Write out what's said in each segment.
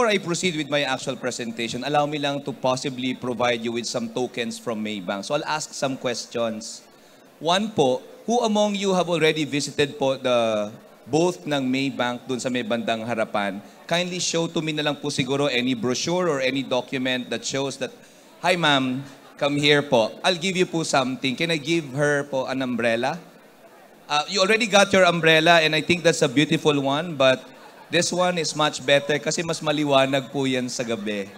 before I proceed with my actual presentation, allow me lang to possibly provide you with some tokens from Maybank. So I'll ask some questions. One po, who among you have already visited po the booth ng Maybank dun sa may bandang harapan? Kindly show to me na lang po siguro any brochure or any document that shows that, hi ma'am, come here po. I'll give you po something. Can I give her po an umbrella? You already got your umbrella and I think that's a beautiful one, but this one is much better kasi mas maliwanag po yan sa gabi.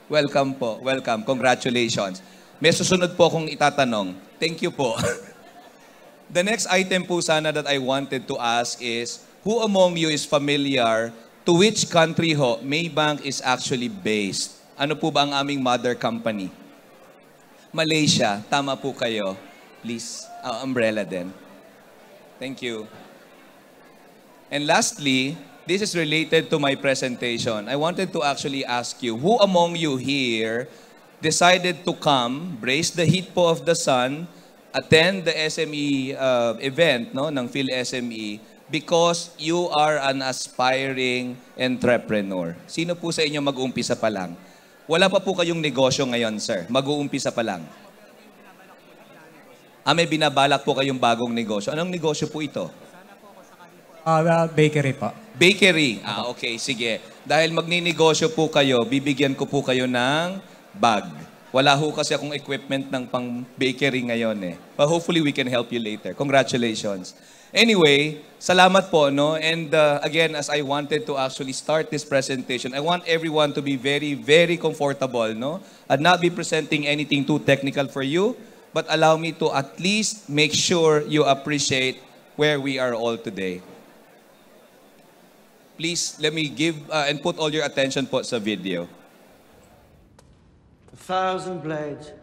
Welcome po. Welcome. Congratulations. May susunod po akong itatanong. Thank you po. The next item po sana that I wanted to ask is, who among you is familiar to which country ho Maybank is actually based? Ano po ba ang aming mother company? Malaysia. Tama po kayo. Please. Umbrella din. Thank you. And lastly, this is related to my presentation. I wanted to actually ask you, who among you here decided to come, brace the heat po of the sun, attend the SME event no, ng PhilSME because you are an aspiring entrepreneur? Sino po sa inyo mag-uumpisa pa lang? Wala pa po kayong negosyo ngayon, sir. Mag-uumpisa pa lang. May binabalak po kayong bagong negosyo. Anong negosyo po ito? Bakery po. Bakery. Okay, sige. Dahil magninegosyo po kayo, bibigyan ko po kayo ng bag. Wala ho kasi akong equipment ng pang bakery ngayon eh. But hopefully we can help you later. Congratulations. Anyway, salamat po, no? And again, as I wanted to actually start this presentation, I want everyone to be very, very comfortable, no? And not be presenting anything too technical for you, but allow me to at least make sure you appreciate where we are all today. Please, let me give and put all your attention po sa video. 1,000 blades,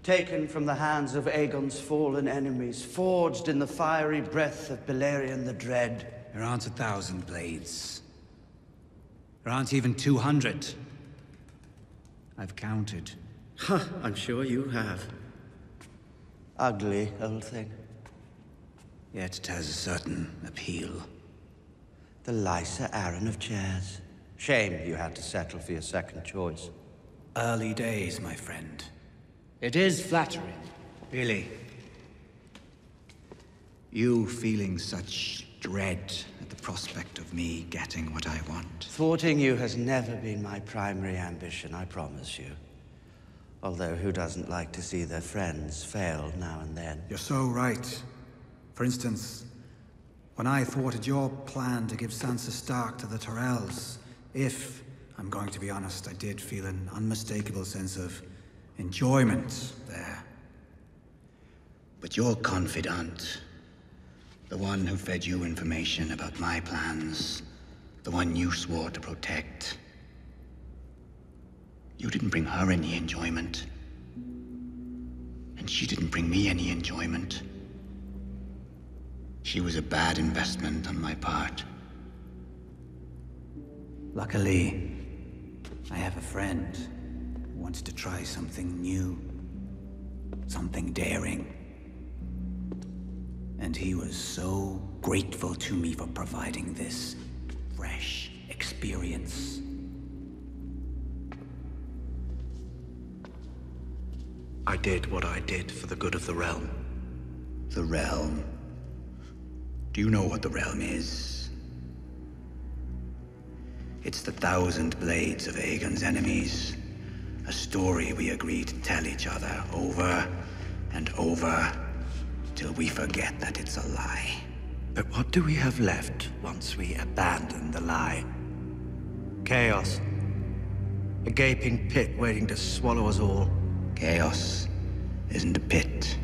taken from the hands of Aegon's fallen enemies, forged in the fiery breath of Balerion the Dread. There aren't 1,000 blades. There aren't even 200. I've counted. I'm sure you have. Ugly old thing. Yet it has a certain appeal. The Lysa Arryn of chairs. Shame you had to settle for your second choice. Early days, my friend. It is flattering. Really? You feeling such dread at the prospect of me getting what I want? Thwarting you has never been my primary ambition, I promise you. Although who doesn't like to see their friends fail now and then? You're so right. For instance, when I thwarted your plan to give Sansa Stark to the Tyrells, if, I'm going to be honest, I did feel an unmistakable sense of enjoyment there. But your confidant, the one who fed you information about my plans, the one you swore to protect, you didn't bring her any enjoyment. And she didn't bring me any enjoyment. She was a bad investment on my part. Luckily, I have a friend who wants to try something new, something daring. And he was so grateful to me for providing this fresh experience. I did what I did for the good of the realm. The realm? Do you know what the realm is? It's the 1,000 blades of Aegon's enemies. A story we agreed to tell each other over and over till we forget that it's a lie. But what do we have left once we abandon the lie? Chaos. A gaping pit waiting to swallow us all. Chaos isn't a pit.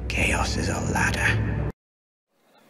Chaos is a ladder.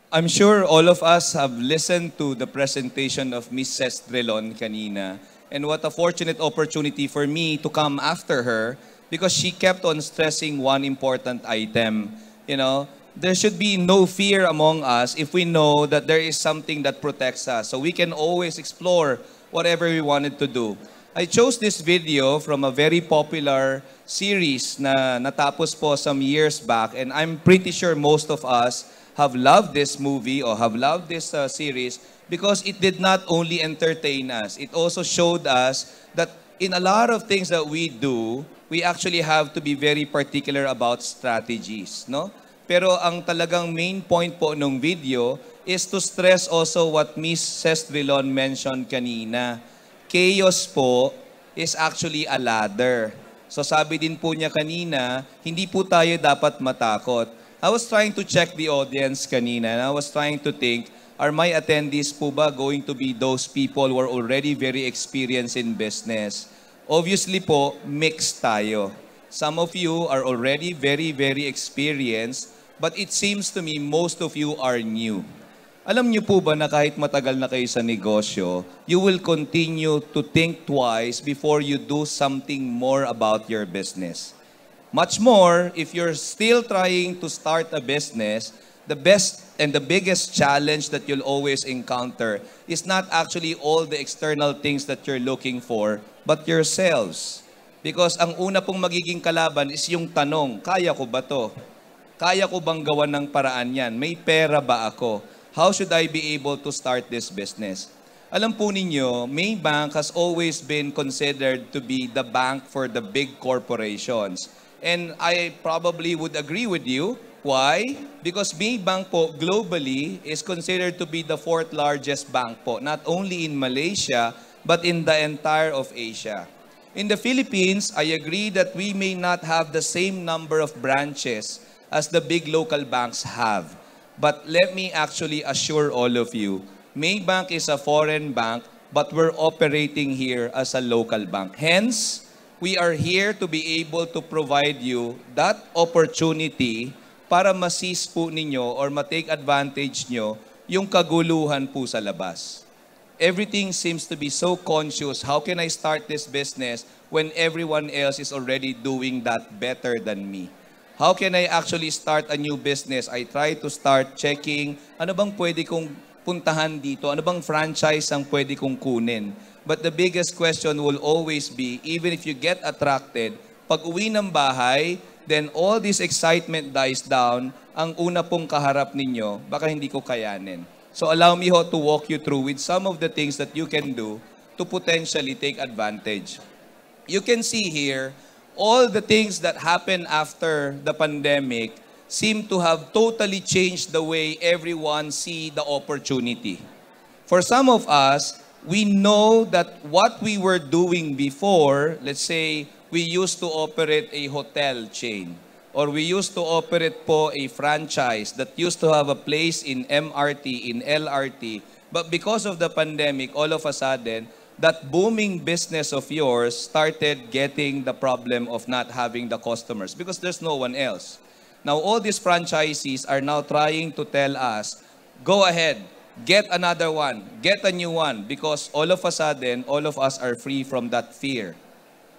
I'm sure all of us have listened to the presentation of Miss Sestrelon kanina. And what a fortunate opportunity for me to come after her because she kept on stressing one important item. You know, there should be no fear among us if we know that there is something that protects us. So we can always explore whatever we wanted to do. I chose this video from a very popular series na natapos po some years back. And I'm pretty sure most of us have loved this movie or have loved this series because it did not only entertain us, it also showed us that in a lot of things that we do, we actually have to be very particular about strategies, no? Pero ang talagang main point po ng video is to stress also what Miss Sestrilon mentioned kanina. Chaos po is actually a ladder. So sabi din po niya kanina, hindi po tayo dapat matakot. I was trying to check the audience kanina and I was trying to think, are my attendees po ba going to be those people who are already very experienced in business? Obviously po, mixed tayo. Some of you are already very, very experienced, but it seems to me most of you are new. Alam niyo po ba na kahit matagal na kayo sa negosyo, you will continue to think twice before you do something more about your business. Much more, if you're still trying to start a business, the best and the biggest challenge that you'll always encounter is not actually all the external things that you're looking for, but yourselves. Because ang una pong magiging kalaban is yung tanong, kaya ko ba to? Kaya ko bang gawan ng paraan yan? May pera ba ako? How should I be able to start this business? Alam po ninyo, Maybank has always been considered to be the bank for the big corporations. And I probably would agree with you. Why? Because Maybank po globally is considered to be the 4th largest bank po, not only in Malaysia, but in the entire of Asia. In the Philippines, I agree that we may not have the same number of branches as the big local banks have. But let me actually assure all of you, Maybank is a foreign bank, but we're operating here as a local bank. Hence, we are here to be able to provide you that opportunity para ma-seize po ninyo or ma-take advantage nyo yung kaguluhan po sa labas. Everything seems to be so conscious. How can I start this business when everyone else is already doing that better than me? How can I actually start a new business? I try to start checking, ano bang pwede kong puntahan dito? Ano bang franchise ang pwede kong kunin? But the biggest question will always be, even if you get attracted, pag uwi ng bahay, then all this excitement dies down, ang una pong kaharap ninyo, baka hindi ko kayanin. So allow me ho to walk you through with some of the things that you can do to potentially take advantage. You can see here, all the things that happened after the pandemic seem to have totally changed the way everyone see the opportunity. For some of us, we know that what we were doing before, let's say, we used to operate a hotel chain, or we used to operate po a franchise that used to have a place in MRT, in LRT, but because of the pandemic, all of a sudden, that booming business of yours started getting the problem of not having the customers because there's no one else. Now, all these franchisees are now trying to tell us, go ahead, get another one, get a new one, because all of a sudden, all of us are free from that fear.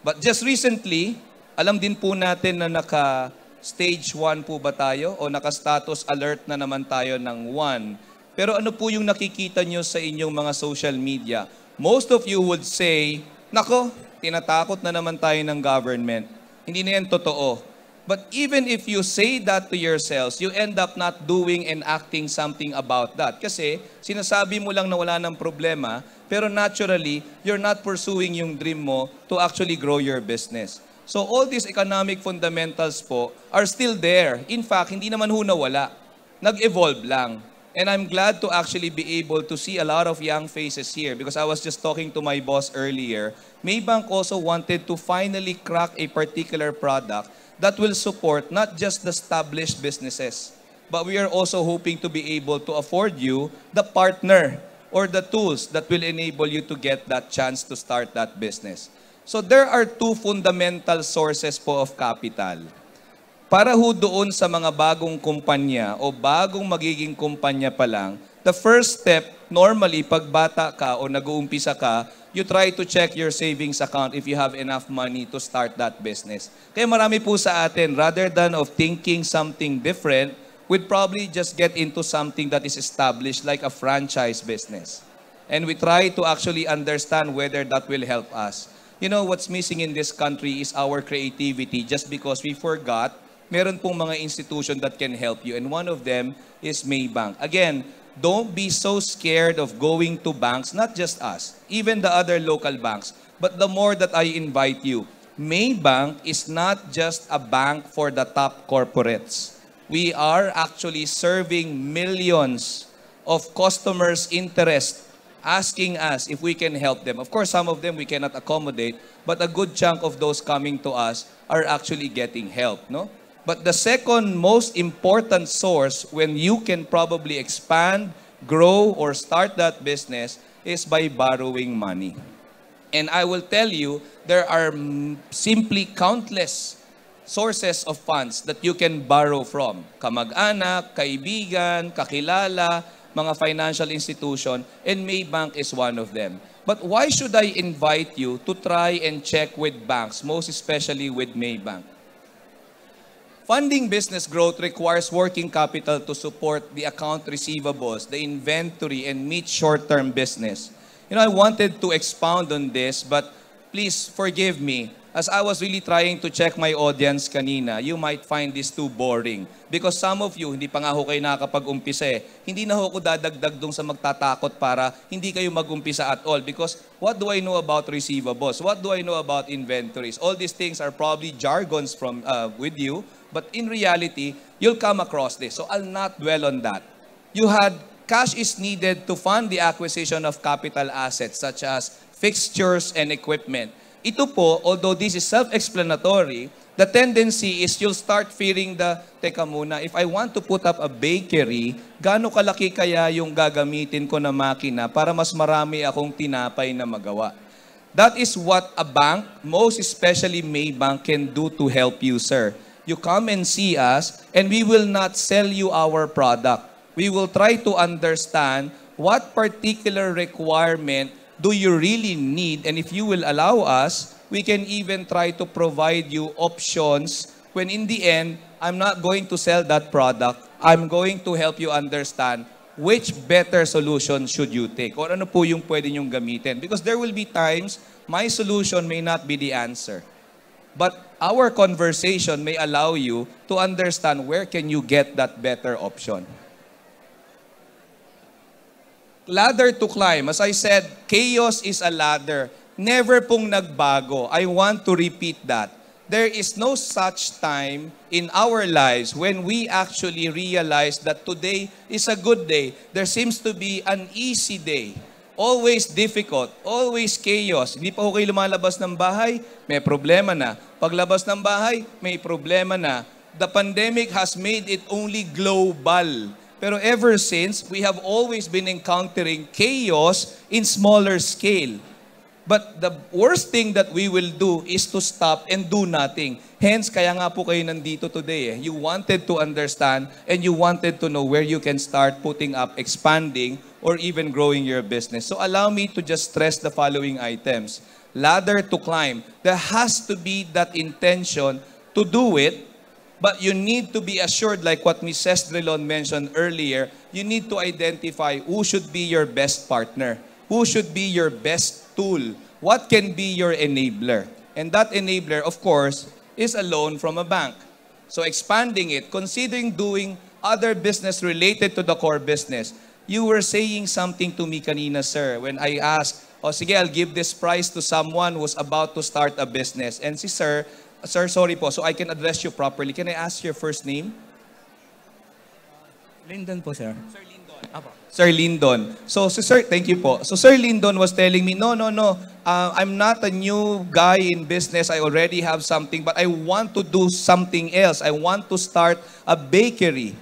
But just recently, alam din po natin na naka-stage 1 po ba tayo o naka-status alert na naman tayo ng 1. Pero ano po yung nakikita nyo sa inyong mga social media? Most of you would say, nako, tinatakot na naman tayo ng government. Hindi na yan totoo. But even if you say that to yourselves, you end up not doing and acting something about that. Kasi sinasabi mo lang na wala ng problema, pero naturally, you're not pursuing yung dream mo to actually grow your business. So all these economic fundamentals po are still there. In fact, hindi naman ho nawala. Nag-evolve lang. And I'm glad to actually be able to see a lot of young faces here because I was just talking to my boss earlier. Maybank also wanted to finally crack a particular product that will support not just the established businesses, but we are also hoping to be able to afford you the partner or the tools that will enable you to get that chance to start that business. So there are two fundamental sources po of capital. Para ho doon sa mga bagong kumpanya o bagong magiging kumpanya pa lang, the first step, normally, pag bata ka o nag-uumpisa ka, you try to check your savings account if you have enough money to start that business. Kaya marami po sa atin, rather than of thinking something different, we'd probably just get into something that is established like a franchise business. And we try to actually understand whether that will help us. You know, what's missing in this country is our creativity just because we forgot meron pong mga institution that can help you. And one of them is Maybank. Again, don't be so scared of going to banks, not just us, even the other local banks. But the more that I invite you, Maybank is not just a bank for the top corporates. We are actually serving millions of customers' interest, asking us if we can help them. Of course, some of them we cannot accommodate, but a good chunk of those coming to us are actually getting help, no? But the second most important source when you can probably expand, grow, or start that business is by borrowing money. And I will tell you, there are simply countless sources of funds that you can borrow from. Kamag-anak, kaibigan, kakilala, mga financial institution, and Maybank is one of them. But why should I invite you to try and check with banks, most especially with Maybank? Funding business growth requires working capital to support the account receivables, the inventory, and meet short-term business. You know, I wanted to expound on this, but please forgive me. As I was really trying to check my audience kanina, you might find this too boring. Because some of you, hindi pa nga ho kayo nakakapag-umpisa eh. Hindi na ho ko dadagdag dun sa magtatakot para hindi kayo mag-umpisa at all. Because what do I know about receivables? What do I know about inventories? All these things are probably jargons from with you. But in reality, you'll come across this. So I'll not dwell on that. You had cash is needed to fund the acquisition of capital assets such as fixtures and equipment. Ito po, although this is self-explanatory, the tendency is you'll start fearing teka muna, if I want to put up a bakery, gaano kalaki kaya yung gagamitin ko na makina para mas marami akong tinapay na magawa? That is what a bank, most especially Maybank, can do to help you, sir. You come and see us, and we will not sell you our product. We will try to understand what particular requirement do you really need, and if you will allow us, we can even try to provide you options when in the end, I'm not going to sell that product. I'm going to help you understand which better solution should you take or ano po yung pwede nyong gamitin. Because there will be times my solution may not be the answer. But our conversation may allow you to understand where can you get that better option. Ladder to climb. As I said, chaos is a ladder. Never pong nagbago. I want to repeat that. There is no such time in our lives when we actually realize that today is a good day. There seems to be an easy day. Always difficult, always chaos. Hindi pa ho kayo lumalabas ng bahay, may problema na. Paglabas ng bahay, may problema na. The pandemic has made it only global. Pero ever since, we have always been encountering chaos in smaller scale. But the worst thing that we will do is to stop and do nothing. Hence, kaya nga po kayo nandito today. You wanted to understand and you wanted to know where you can start putting up, expanding, or even growing your business. So allow me to just stress the following items. Ladder to climb. There has to be that intention to do it, but you need to be assured, like what Mrs. Drilon mentioned earlier, you need to identify who should be your best partner. Who should be your best tool? What can be your enabler? And that enabler, of course, is a loan from a bank. So expanding it, considering doing other business related to the core business. You were saying something to me kanina, sir, when I asked, oh, sige, I'll give this prize to someone who's about to start a business. And si sir, sorry po, so I can address you properly. Can I ask your first name? Lyndon po, sir. Sir Lyndon. Apo. Sir Lyndon. So, sir, thank you po. So, Sir Lyndon was telling me, no. I'm not a new guy in business. I already have something, but I want to do something else. I want to start a bakery.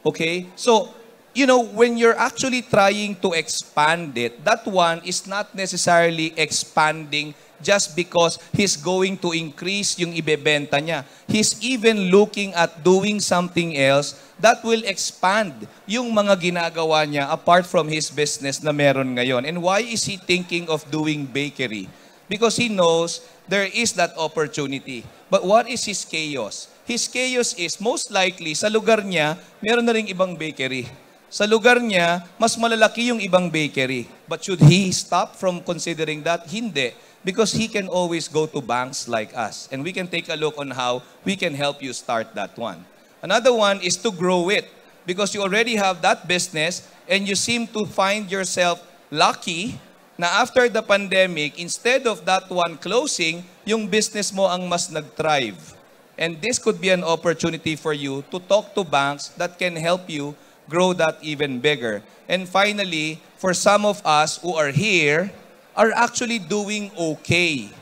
Okay? So, you know, when you're actually trying to expand it, that one is not necessarily expanding just because he's going to increase yung ibebenta niya. He's even looking at doing something else that will expand yung mga ginagawa niya apart from his business na meron ngayon. And why is he thinking of doing bakery? Because he knows there is that opportunity. But what is his chaos? His chaos is most likely sa lugar niya, meron na ring ibang bakery. Sa lugar niya, mas malalaki yung ibang bakery. But should he stop from considering that? Hindi. Because he can always go to banks like us. And we can take a look on how we can help you start that one. Another one is to grow it. because you already have that business and you seem to find yourself lucky na after the pandemic, instead of that one closing, yung business mo ang mas nag-thrive. And this could be an opportunity for you to talk to banks that can help you grow that even bigger. And finally, for some of us who are here, are actually doing okay.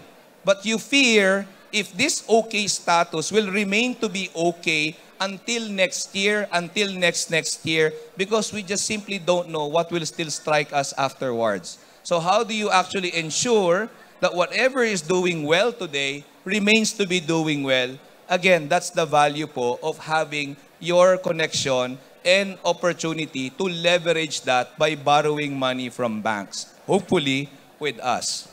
But you fear if this okay status will remain to be okay until next year, until next year, because we just simply don't know what will still strike us afterwards. So how do you actually ensure that whatever is doing well today remains to be doing well? Again, that's the value po of having your connection and opportunity to leverage that by borrowing money from banks, hopefully with us.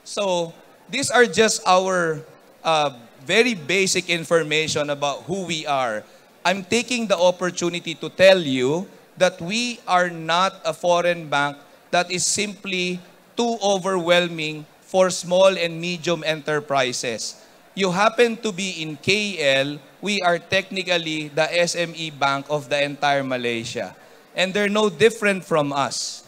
So these are just our very basic information about who we are. I'm taking the opportunity to tell you that we are not a foreign bank that is simply too overwhelming for small and medium enterprises. You happen to be in KL, we are technically the SME bank of the entire Malaysia. And they're no different from us.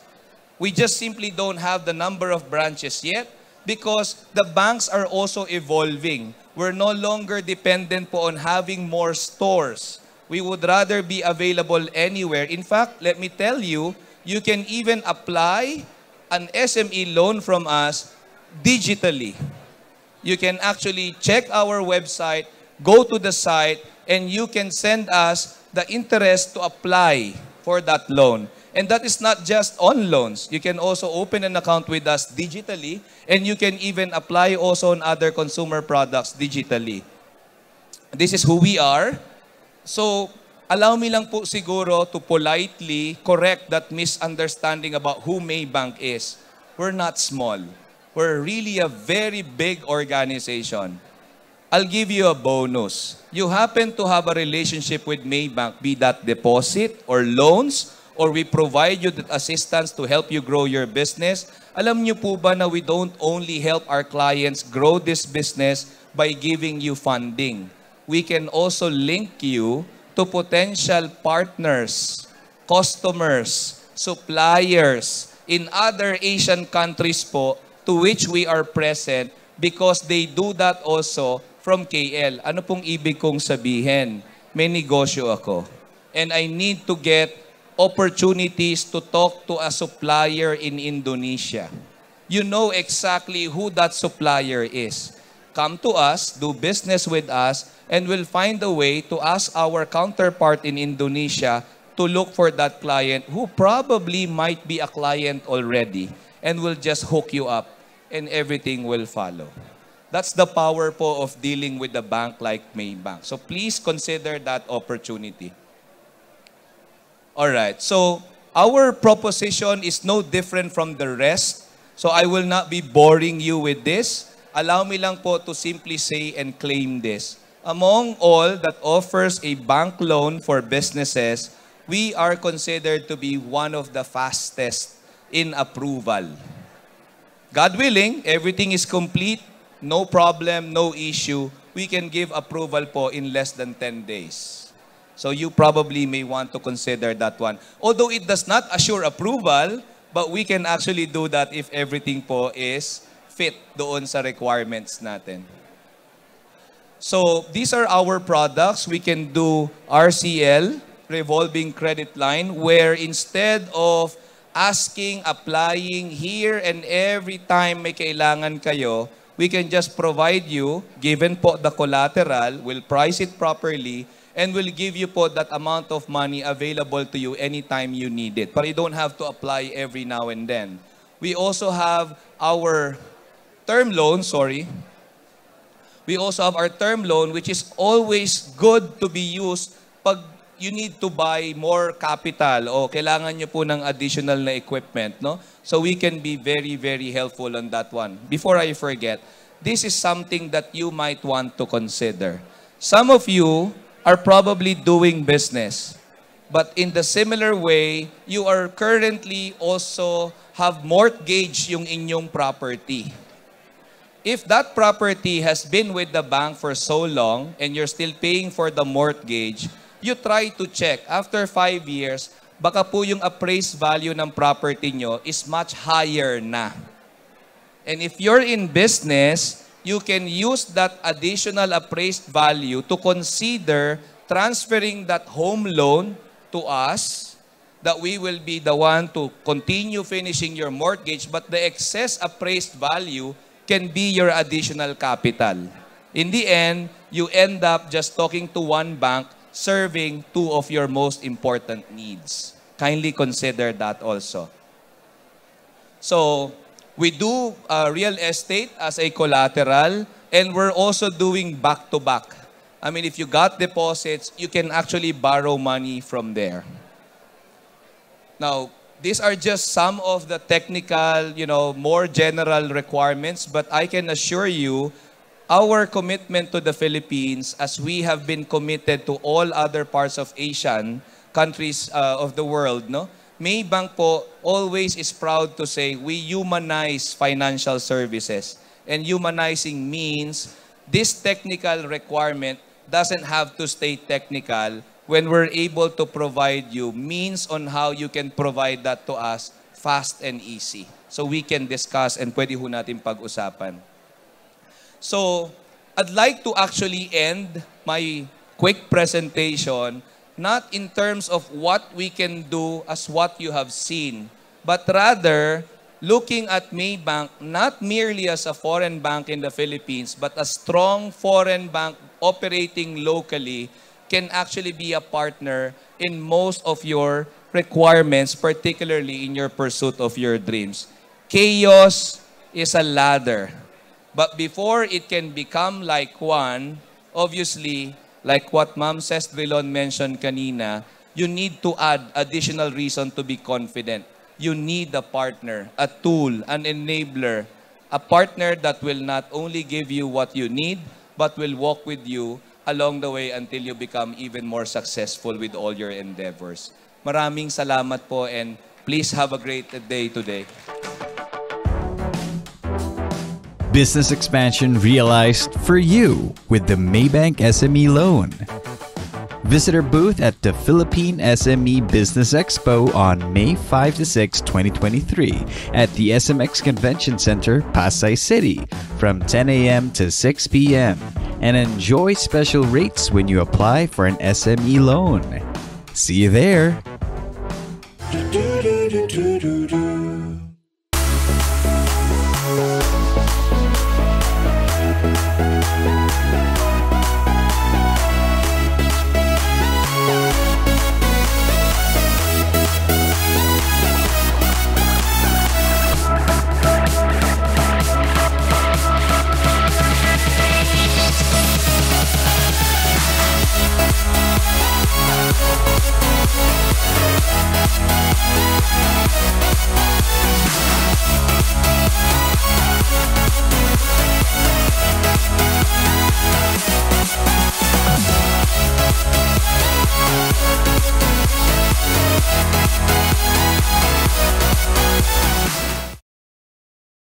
We just simply don't have the number of branches yet because the banks are also evolving. We're no longer dependent po on having more stores. We would rather be available anywhere. In fact, let me tell you, you can even apply an SME loan from us digitally. You can actually check our website, go to the site, and you can send us the interest to apply for that loan. And that is not just on loans. You can also open an account with us digitally, and you can even apply also on other consumer products digitally. This is who we are. So, allow me lang po siguro to politely correct that misunderstanding about who Maybank is. We're not small. We're really a very big organization. I'll give you a bonus. You happen to have a relationship with Maybank, be that deposit or loans, or we provide you the assistance to help you grow your business. Alam niyo po ba na we don't only help our clients grow this business by giving you funding. We can also link you to potential partners, customers, suppliers in other Asian countries po to which we are present because they do that also from KL. Ano pong ibig kong sabihin? May negosyo ako. And I need to get opportunities to talk to a supplier in Indonesia. You know exactly who that supplier is. Come to us, do business with us, and we'll find a way to ask our counterpart in Indonesia to look for that client who probably might be a client already and will just hook you up and everything will follow. That's the power po of dealing with a bank like Maybank. So please consider that opportunity. Alright, so our proposition is no different from the rest. So I will not be boring you with this. Allow me lang po to simply say and claim this. Among all that offers a bank loan for businesses, we are considered to be one of the fastest in approval. God willing, everything is complete, no problem, no issue. We can give approval po in less than 10 days. So you probably may want to consider that one. Although it does not assure approval, but we can actually do that if everything po is fit doon sa requirements natin. So these are our products. We can do RCL, revolving credit line, where instead of asking, applying here and every time may kailangan kayo, we can just provide you, given po the collateral, we'll price it properly, and we'll give you po that amount of money available to you anytime you need it. But you don't have to apply every now and then. We also have our term loan, We also have our term loan, which is always good to be used pag you need to buy more capital o kailangan nyo po ng additional na equipment, no? So we can be very, very helpful on that one. Before I forget, this is something that you might want to consider. Some of you are probably doing business, but in the similar way, you are currently also have mortgage yung inyong property. If that property has been with the bank for so long and you're still paying for the mortgage, you try to check, after 5 years, baka po yung appraised value ng property nyo is much higher na. And if you're in business, you can use that additional appraised value to consider transferring that home loan to us, that we will be the one to continue finishing your mortgage, but the excess appraised value can be your additional capital. In the end, you end up just talking to one bank, serving two of your most important needs. Kindly consider that also. So, we do real estate as a collateral, and we're also doing back-to-back. I mean, if you got deposits, you can actually borrow money from there. Now, these are just some of the technical, more general requirements, but I can assure you, our commitment to the Philippines, as we have been committed to all other parts of Asian countries of the world, Maybank po always is proud to say we humanize financial services. And humanizing means this technical requirement doesn't have to stay technical when we're able to provide you means on how you can provide that to us fast and easy. So we can discuss and pwede ho natin pag-usapan. So, I'd like to actually end my quick presentation not in terms of what we can do as what you have seen, but rather looking at Maybank not merely as a foreign bank in the Philippines, but a strong foreign bank operating locally can actually be a partner in most of your requirements, particularly in your pursuit of your dreams. Chaos is a ladder. But before it can become like one, obviously, like what Ma'am Cestrilon mentioned kanina, you need to add additional reason to be confident. You need a partner, a tool, an enabler, a partner that will not only give you what you need, but will walk with you along the way until you become even more successful with all your endeavors. Maraming salamat po, and please have a great day today. Business expansion realized for you with the Maybank SME Loan. Visit our booth at the Philippine SME Business Expo on May 5 to 6, 2023 at the SMX Convention Center, Pasay City from 10 a.m. to 6 p.m. and enjoy special rates when you apply for an SME loan. See you there!